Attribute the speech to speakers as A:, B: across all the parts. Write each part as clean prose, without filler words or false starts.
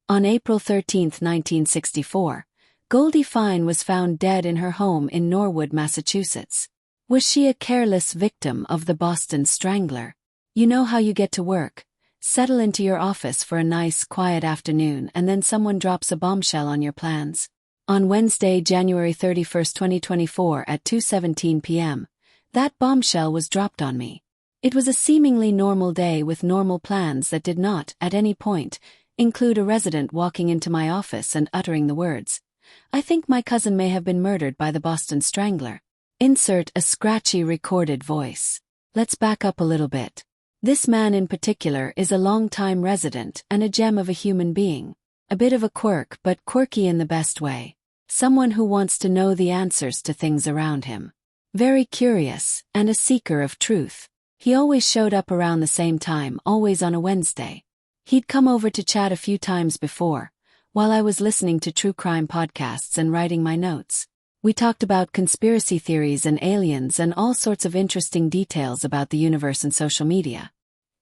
A: On April 13, 1964, Goldie Fine was found dead in her home in Norwood, Massachusetts. Was she a careless victim of the Boston Strangler? You know how you get to work, settle into your office for a nice, quiet afternoon, and then someone drops a bombshell on your plans. On Wednesday, January 31, 2024 at 2:17 p.m., that bombshell was dropped on me. It was a seemingly normal day with normal plans that did not, at any point, include a resident walking into my office and uttering the words, "I think my cousin may have been murdered by the Boston Strangler." Insert a scratchy recorded voice. Let's back up a little bit. This man in particular is a long-time resident and a gem of a human being. A bit of a quirk, but quirky in the best way. Someone who wants to know the answers to things around him. Very curious, and a seeker of truth. He always showed up around the same time, always on a Wednesday. He'd come over to chat a few times before, while I was listening to true crime podcasts and writing my notes. We talked about conspiracy theories and aliens and all sorts of interesting details about the universe and social media.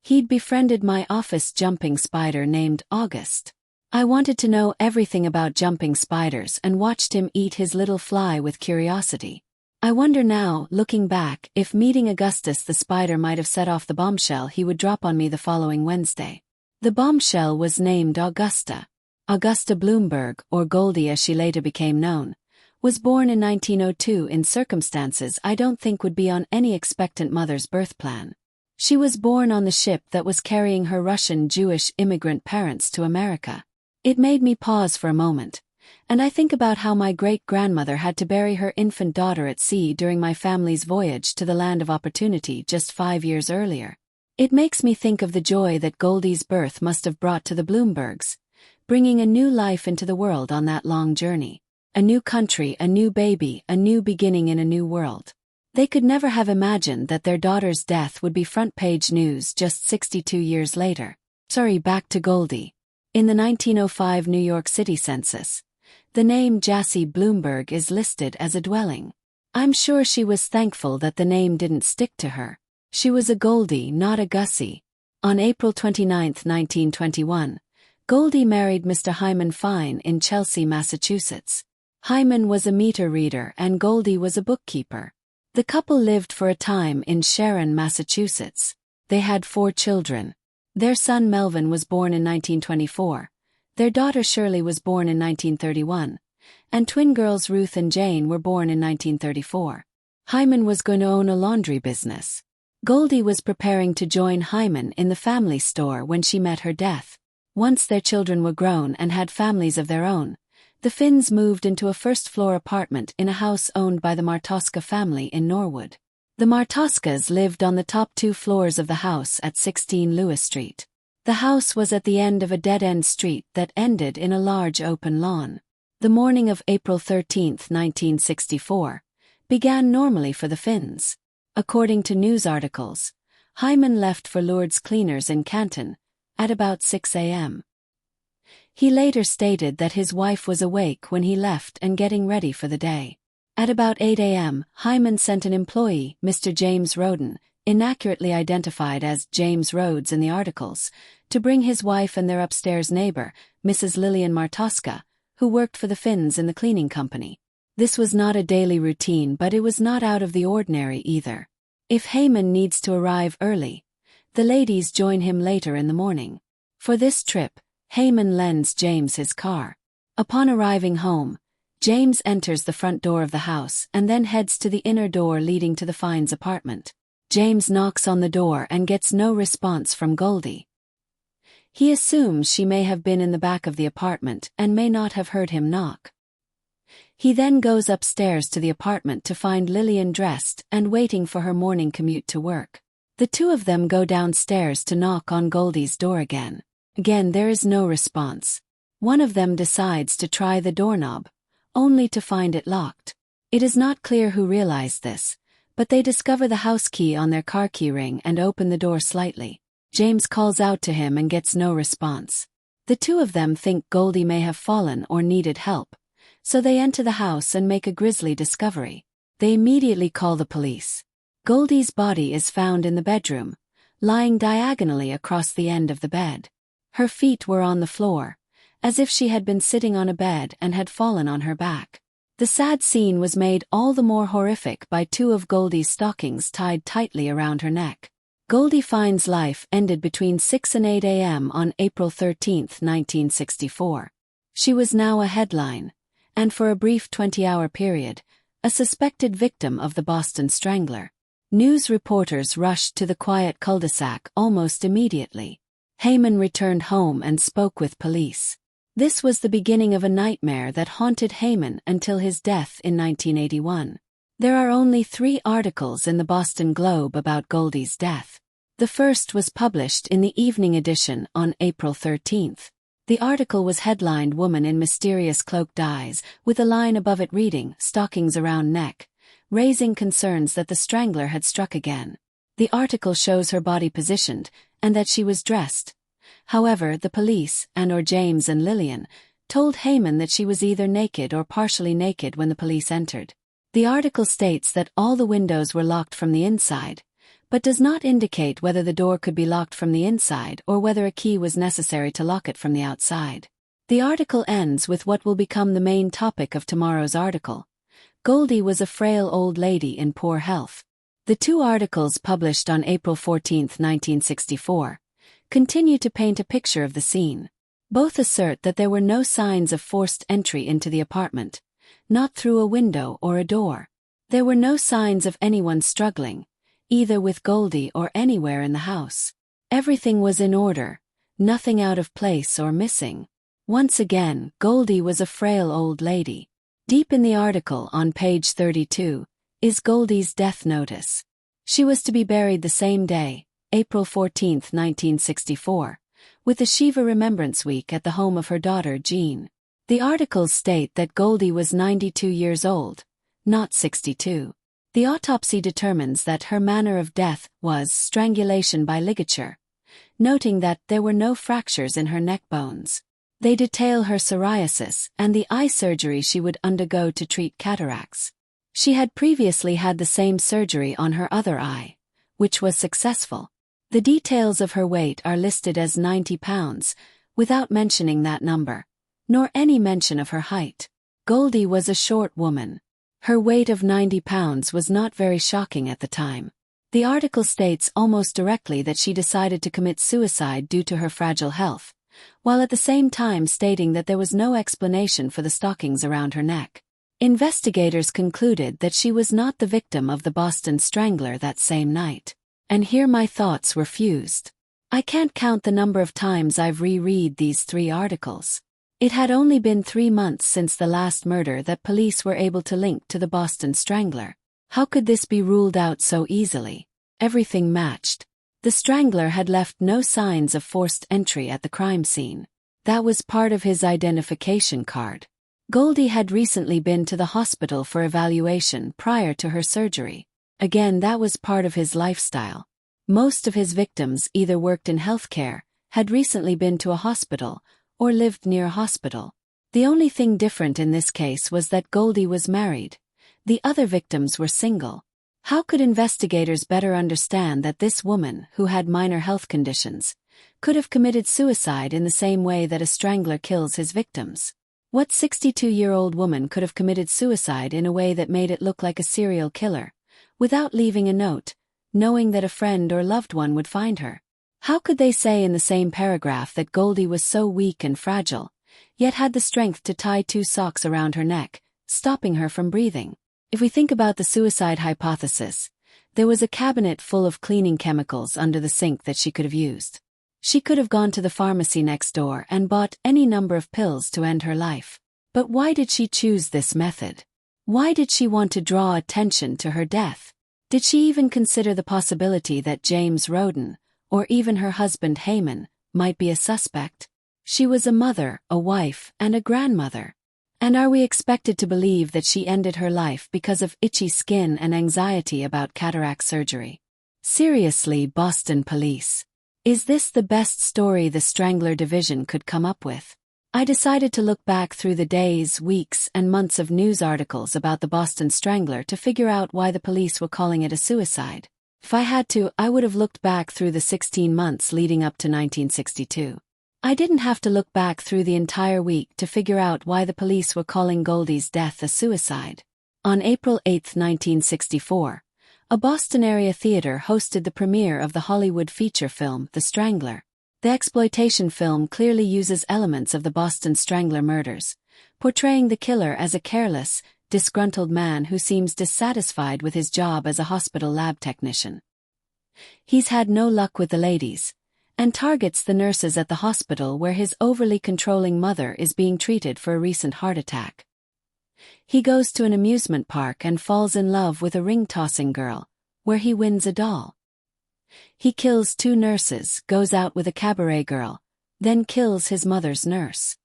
A: He'd befriended my office jumping spider named August. I wanted to know everything about jumping spiders and watched him eat his little fly with curiosity. I wonder now, looking back, if meeting Augustus the spider might have set off the bombshell he would drop on me the following Wednesday. The bombshell was named Augusta. Augusta Bloomberg, or Goldie as she later became known, was born in 1902 in circumstances I don't think would be on any expectant mother's birth plan. She was born on the ship that was carrying her Russian Jewish immigrant parents to America. It made me pause for a moment, and I think about how my great-grandmother had to bury her infant daughter at sea during my family's voyage to the land of opportunity just 5 years earlier. It makes me think of the joy that Goldie's birth must have brought to the Bloombergs, bringing a new life into the world on that long journey. A new country, a new baby, a new beginning in a new world. They could never have imagined that their daughter's death would be front-page news just 62 years later. Back to Goldie. In the 1905 New York City census, the name Jassy Bloomberg is listed as a dwelling. I'm sure she was thankful that the name didn't stick to her. She was a Goldie, not a Gussie. On April 29, 1921, Goldie married Mr. Hyman Fine in Chelsea, Massachusetts. Hyman was a meter reader and Goldie was a bookkeeper. The couple lived for a time in Sharon, Massachusetts. They had 4 children. Their son Melvin was born in 1924, their daughter Shirley was born in 1931, and twin girls Ruth and Jane were born in 1934. Hyman was going to own a laundry business. Goldie was preparing to join Hyman in the family store when she met her death. Once their children were grown and had families of their own, the Finns moved into a first-floor apartment in a house owned by the Martoska family in Norwood. The Martoskas lived on the top 2 floors of the house at 16 Lewis Street. The house was at the end of a dead-end street that ended in a large open lawn. The morning of April 13, 1964, began normally for the Finns. According to news articles, Hyman left for Lourdes Cleaners in Canton at about 6 a.m. He later stated that his wife was awake when he left and getting ready for the day. At about 8 a.m., Hyman sent an employee, Mr. James Roden, inaccurately identified as James Rhodes in the articles, to bring his wife and their upstairs neighbor, Mrs. Lillian Martoska, who worked for the Finns in the cleaning company. This was not a daily routine, but it was not out of the ordinary either. If Hyman needs to arrive early, the ladies join him later in the morning. For this trip, Hyman lends James his car. Upon arriving home, James enters the front door of the house and then heads to the inner door leading to the Fines' apartment. James knocks on the door and gets no response from Goldie. He assumes she may have been in the back of the apartment and may not have heard him knock. He then goes upstairs to the apartment to find Lillian dressed and waiting for her morning commute to work. The two of them go downstairs to knock on Goldie's door again. Again, there is no response. One of them decides to try the doorknob, only to find it locked. It is not clear who realized this, but they discover the house key on their car key ring and open the door slightly. James calls out to him and gets no response. The two of them think Goldie may have fallen or needed help, so they enter the house and make a grisly discovery. They immediately call the police. Goldie's body is found in the bedroom, lying diagonally across the end of the bed. Her feet were on the floor, as if she had been sitting on a bed and had fallen on her back. The sad scene was made all the more horrific by two of Goldie's stockings tied tightly around her neck. Goldie Fine's life ended between 6 and 8 a.m. on April 13, 1964. She was now a headline, and for a brief 20-hour period, a suspected victim of the Boston Strangler. News reporters rushed to the quiet cul-de-sac almost immediately. Heyman returned home and spoke with police. This was the beginning of a nightmare that haunted Heyman until his death in 1981. There are only 3 articles in the Boston Globe about Goldie's death. The first was published in the evening edition on April 13. The article was headlined "Woman in Mysterious Cloak Dies," with a line above it reading "Stockings Around Neck," raising concerns that the strangler had struck again. The article shows her body positioned, and that she was dressed. However, the police, and/or James and Lillian, told Heyman that she was either naked or partially naked when the police entered. The article states that all the windows were locked from the inside, but does not indicate whether the door could be locked from the inside or whether a key was necessary to lock it from the outside. The article ends with what will become the main topic of tomorrow's article. Goldie was a frail old lady in poor health. The 2 articles published on April 14, 1964, continue to paint a picture of the scene. Both assert that there were no signs of forced entry into the apartment, not through a window or a door. There were no signs of anyone struggling, either with Goldie or anywhere in the house. Everything was in order, nothing out of place or missing. Once again, Goldie was a frail old lady. Deep in the article on page 32 is Goldie's death notice. She was to be buried the same day, April 14, 1964, with the Shiva Remembrance Week at the home of her daughter Jean. The articles state that Goldie was 92 years old, not 62. The autopsy determines that her manner of death was strangulation by ligature, noting that there were no fractures in her neck bones. They detail her psoriasis and the eye surgery she would undergo to treat cataracts. She had previously had the same surgery on her other eye, which was successful. The details of her weight are listed as 90 pounds, without mentioning that number, nor any mention of her height. Goldie was a short woman. Her weight of 90 pounds was not very shocking at the time. The article states almost directly that she decided to commit suicide due to her fragile health, while at the same time stating that there was no explanation for the stockings around her neck. Investigators concluded that she was not the victim of the Boston Strangler that same night. And here my thoughts were fused. I can't count the number of times I've reread these 3 articles. It had only been 3 months since the last murder that police were able to link to the Boston Strangler. How could this be ruled out so easily? Everything matched. The Strangler had left no signs of forced entry at the crime scene. That was part of his identification card. Goldie had recently been to the hospital for evaluation prior to her surgery. Again, that was part of his lifestyle. Most of his victims either worked in healthcare, had recently been to a hospital, or lived near a hospital. The only thing different in this case was that Goldie was married. The other victims were single. How could investigators better understand that this woman, who had minor health conditions, could have committed suicide in the same way that a strangler kills his victims? What 62-year-old woman could have committed suicide in a way that made it look like a serial killer, without leaving a note, knowing that a friend or loved one would find her? How could they say in the same paragraph that Goldie was so weak and fragile, yet had the strength to tie 2 socks around her neck, stopping her from breathing? If we think about the suicide hypothesis, there was a cabinet full of cleaning chemicals under the sink that she could have used. She could have gone to the pharmacy next door and bought any number of pills to end her life. But why did she choose this method? Why did she want to draw attention to her death? Did she even consider the possibility that James Roden, or even her husband Heyman, might be a suspect? She was a mother, a wife, and a grandmother. And are we expected to believe that she ended her life because of itchy skin and anxiety about cataract surgery? Seriously, Boston police. Is this the best story the Strangler Division could come up with? I decided to look back through the days, weeks, and months of news articles about the Boston Strangler to figure out why the police were calling it a suicide. If I had to, I would have looked back through the 16 months leading up to 1962. I didn't have to look back through the entire week to figure out why the police were calling Goldie's death a suicide. On April 8, 1964, a Boston area theater hosted the premiere of the Hollywood feature film The Strangler. The exploitation film clearly uses elements of the Boston Strangler murders, portraying the killer as a careless, disgruntled man who seems dissatisfied with his job as a hospital lab technician. He's had no luck with the ladies, and targets the nurses at the hospital where his overly controlling mother is being treated for a recent heart attack. He goes to an amusement park and falls in love with a ring-tossing girl, where he wins a doll. He kills 2 nurses, goes out with a cabaret girl, then kills his mother's nurse.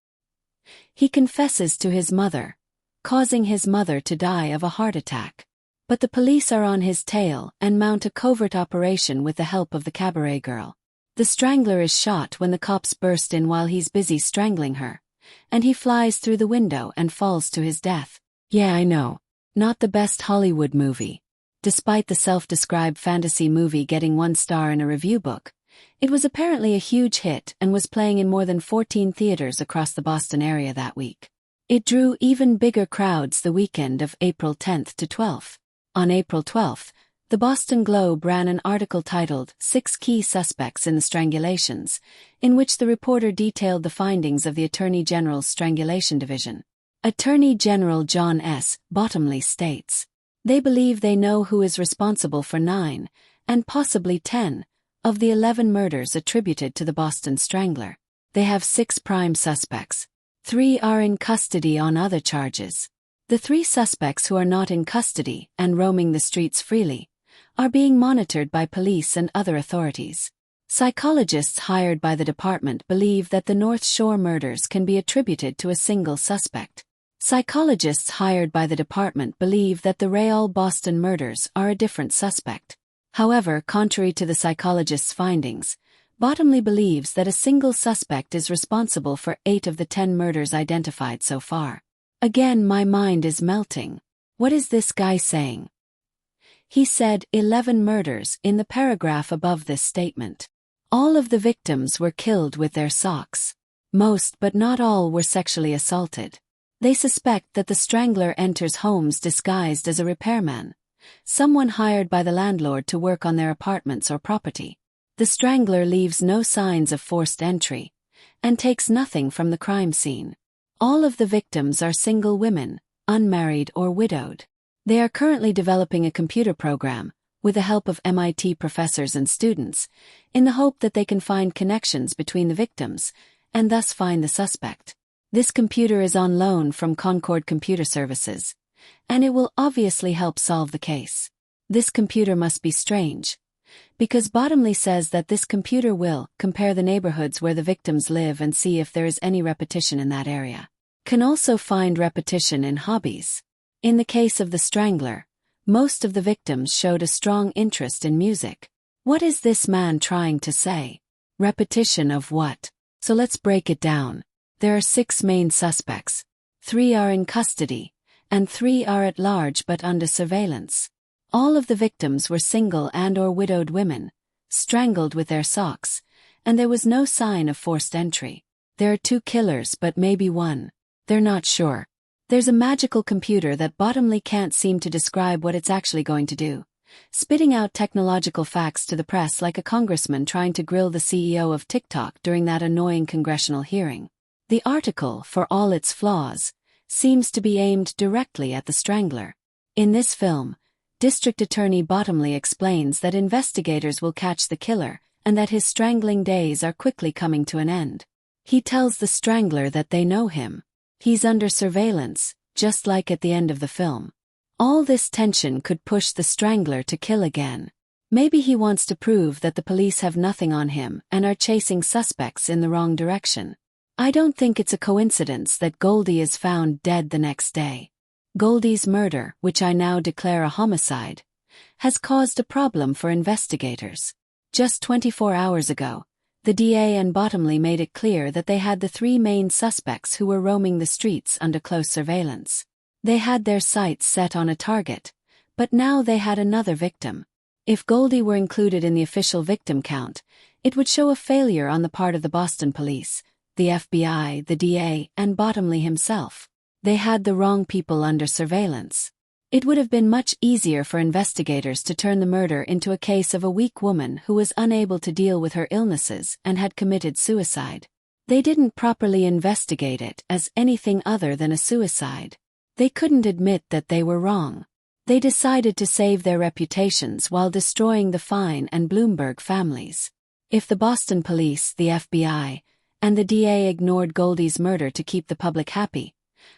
A: He confesses to his mother, causing his mother to die of a heart attack. But the police are on his tail and mount a covert operation with the help of the cabaret girl. The Strangler is shot when the cops burst in while he's busy strangling her, and he flies through the window and falls to his death. Yeah, I know. Not the best Hollywood movie. Despite the self-described fantasy movie getting 1 star in a review book, it was apparently a huge hit and was playing in more than 14 theaters across the Boston area that week. It drew even bigger crowds the weekend of April 10th to 12th. On April 12th, the Boston Globe ran an article titled 6 Key Suspects in the Strangulations, in which the reporter detailed the findings of the Attorney General's Strangulation Division. Attorney General John S. Bottomley states, "They believe they know who is responsible for 9, and possibly 10, of the 11 murders attributed to the Boston Strangler. They have 6 prime suspects. 3 are in custody on other charges. The 3 suspects who are not in custody and roaming the streets freely are being monitored by police and other authorities." Psychologists hired by the department believe that the North Shore murders can be attributed to a single suspect. Psychologists hired by the department believe that the Real Boston murders are a different suspect. However, contrary to the psychologist's findings, Bottomley believes that a single suspect is responsible for 8 of the 10 murders identified so far. Again, my mind is melting. What is this guy saying? He said 11 murders in the paragraph above this statement. All of the victims were killed with their socks. Most but not all were sexually assaulted. They suspect that the Strangler enters homes disguised as a repairman, someone hired by the landlord to work on their apartments or property. The Strangler leaves no signs of forced entry, and takes nothing from the crime scene. All of the victims are single women, unmarried or widowed. They are currently developing a computer program, with the help of MIT professors and students, in the hope that they can find connections between the victims, and thus find the suspect. This computer is on loan from Concord Computer Services, and it will obviously help solve the case. This computer must be strange, because Bottomley says that this computer will compare the neighborhoods where the victims live and see if there is any repetition in that area. Can also find repetition in hobbies. In the case of the Strangler, most of the victims showed a strong interest in music. What is this man trying to say? Repetition of what? So let's break it down. There are 6 main suspects. 3 are in custody, and 3 are at large but under surveillance. All of the victims were single and/or widowed women, strangled with their socks, and there was no sign of forced entry. There are 2 killers but maybe 1. They're not sure. There's a magical computer that Bottomley can't seem to describe what it's actually going to do, spitting out technological facts to the press like a congressman trying to grill the CEO of TikTok during that annoying congressional hearing. The article, for all its flaws, seems to be aimed directly at the Strangler. In this film, District Attorney Bottomley explains that investigators will catch the killer and that his strangling days are quickly coming to an end. He tells the Strangler that they know him. He's under surveillance, just like at the end of the film. All this tension could push the Strangler to kill again. Maybe he wants to prove that the police have nothing on him and are chasing suspects in the wrong direction. I don't think it's a coincidence that Goldie is found dead the next day. Goldie's murder, which I now declare a homicide, has caused a problem for investigators. Just 24 hours ago, the DA and Bottomley made it clear that they had the 3 main suspects who were roaming the streets under close surveillance. They had their sights set on a target, but now they had another victim. If Goldie were included in the official victim count, It would show a failure on the part of the Boston police, the FBI, the DA, and Bottomley himself. They had the wrong people under surveillance. It would have been much easier for investigators to turn the murder into a case of a weak woman who was unable to deal with her illnesses and had committed suicide. They didn't properly investigate it as anything other than a suicide. They couldn't admit that they were wrong. They decided to save their reputations while destroying the Fine and Bloomberg families. If the Boston police, the FBI, and the DA ignored Goldie's murder to keep the public happy,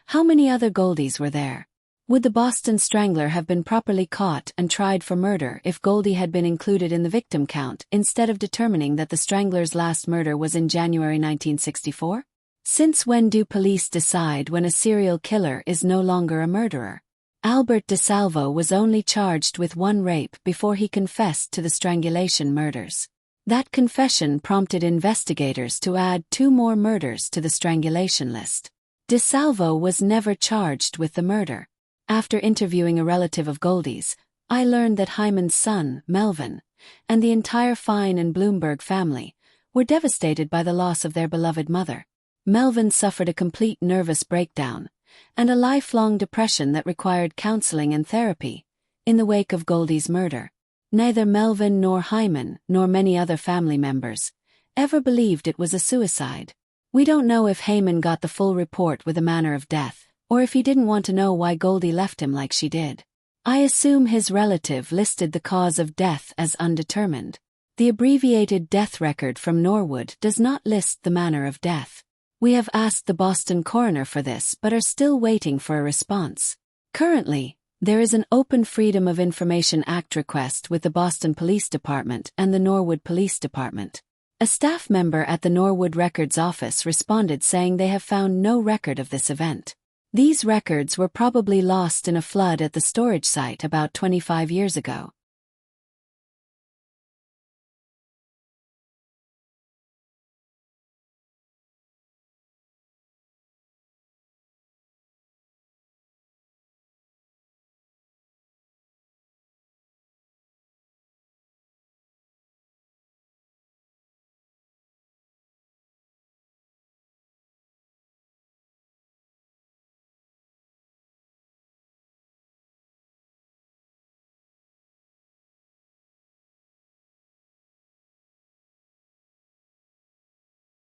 A: how many other Goldies were there? Would the Boston Strangler have been properly caught and tried for murder if Goldie had been included in the victim count instead of determining that the Strangler's last murder was in January 1964? Since when do police decide when a serial killer is no longer a murderer? Albert DeSalvo was only charged with one rape before he confessed to the strangulation murders. That confession prompted investigators to add 2 more murders to the strangulation list. DeSalvo was never charged with the murder. After interviewing a relative of Goldie's, I learned that Hyman's son, Melvin, and the entire Fine and Bloomberg family were devastated by the loss of their beloved mother. Melvin suffered a complete nervous breakdown and a lifelong depression that required counseling and therapy in the wake of Goldie's murder. Neither Melvin nor Hyman, nor many other family members, ever believed it was a suicide. We don't know if Hyman got the full report with the manner of death, or if he didn't want to know why Goldie left him like she did. I assume his relative listed the cause of death as undetermined. The abbreviated death record from Norwood does not list the manner of death. We have asked the Boston coroner for this but are still waiting for a response. Currently, there is an Open Freedom of Information Act request with the Boston Police Department and the Norwood Police Department. A staff member at the Norwood Records office responded saying they have found no record of this event. These records were probably lost in a flood at the storage site about 25 years ago.